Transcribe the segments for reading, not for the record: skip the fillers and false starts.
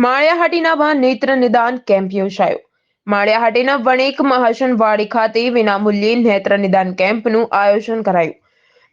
માળિયાહાટીનામાં નેત્ર નિદાન કેમ્પ યોજાયો. માળિયાહાટીના વણેક મહાજનવાડી ખાતે વિનામૂલ્યે નેત્ર નિદાન કેમ્પનું આયોજન કરાયું.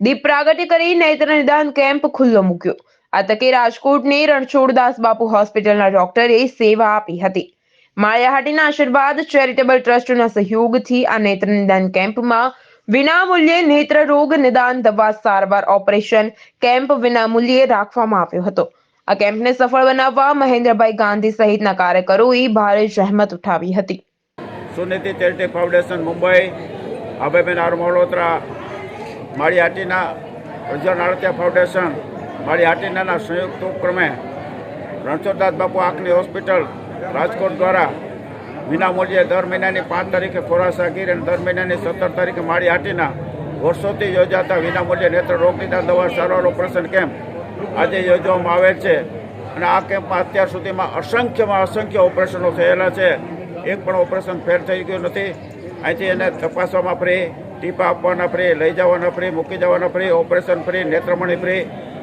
દીપ પ્રાગટ્ય કરી નેત્ર નિદાન કેમ્પ ખુલ્લો મૂક્યો. આ તકે રાજકોટની રણછોડદાસ બાપુ હોસ્પિટલના ડોક્ટરે સેવા આપી હતી. માળિયાહાટીના આશીર્વાદ ચેરિટેબલ ટ્રસ્ટના સહયોગથી આ નેત્ર નિદાન કેમ્પમાં વિનામૂલ્યે નેત્ર રોગ નિદાન દવા સારવાર ઓપરેશન કેમ્પ વિનામૂલ્યે રાખવામાં આવ્યો હતો. આ કેમ્પને સફળ બનાવવા મહેન્દ્રભાઈ ગાંધી સહિતના કાર્યકરોએ ભારે જહેમત ઉઠાવી હતી. Sunidhi charity foundation Mumbai, Abhayben R Malhotra, Maliyahatina Prajwal Aadatiya foundation Maliyahatina સંયુક્ત ઉપક્રમે રણછોડદાસ બાપુ આંખની હોસ્પિટલ રાજકોટ દ્વારા વિનામૂલ્યે દર મહિનાની 5 તારીખે ખોરાસાગીર અને દર મહિનાની 17 તારીખે માળિયાહાટીના વર્ષોથી યોજાતા વિનામૂલ્યે નેત્ર રોગ નિદાન દવા સારવાર ઓપરેશન કેમ્પ આજે યોજવામાં આવેલ છે. અને આ કેમ્પમાં અત્યાર સુધીમાં અસંખ્ય ઓપરેશનો થયેલા છે. એક પણ ઓપરેશન ફેલ થઈ ગયું નથી. અહીંથી એને તપાસવામાં ફ્રી, ટીપા આપવાના ફ્રી, લઈ જવાના ફ્રી, મૂકી જવાના ફ્રી, ઓપરેશન ફ્રી, નેત્રમણી ફ્રી,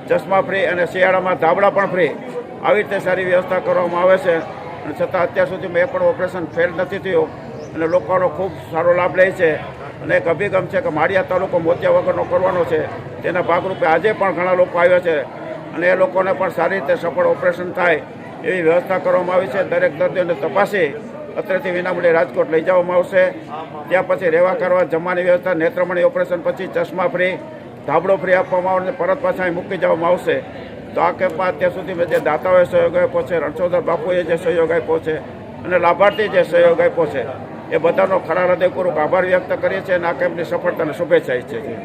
ચશ્મા ફ્રી અને શિયાળામાં ધાબળા પણ ફ્રી. આવી રીતે સારી વ્યવસ્થા કરવામાં આવે છે. અને છતાં અત્યાર સુધીમાં એ પણ ઓપરેશન ફેલ નથી થયું અને લોકોનો ખૂબ સારો લાભ લે છે. અને એક અભિગમ છે કે માળિયા તાલુકો મોતિયા વગરનો કરવાનો છે. તેના ભાગરૂપે આજે પણ ઘણા લોકો આવ્યા છે અને એ લોકોને પણ સારી રીતે સફળ ઓપરેશન થાય એવી વ્યવસ્થા કરવામાં આવી છે. દરેક દર્દીઓને તપાસી અત્રેથી વિનામૂલ્યે રાજકોટ લઈ જવામાં આવશે. ત્યાં પછી રહેવા કરવા, જમવાની વ્યવસ્થા, નેત્રમણી ઓપરેશન પછી ચશ્મા ફ્રી, ધાબળો ફ્રી આપવામાં આવશે, પરત પાછા અહીં મૂકી જવામાં આવશે. તો આ કેમ્પમાં અત્યાર સુધીમાં જે દાતાઓએ સહયોગ આપ્યો છે, રણછોડદાસ બાપુએ જે સહયોગ આપ્યો છે અને લાભાર્થી જે સહયોગ આપ્યો છે એ બધાનો ખરા હૃદયપૂર્વક આભાર વ્યક્ત કરીએ છીએ અને આ કેમ્પની સફળતાને શુભેચ્છા ઈચ્છીએ છીએ.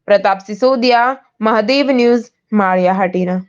પ્રતાપ સિસોદિયા, મહાદેવ ન્યૂઝ, માળિયાહાટીના.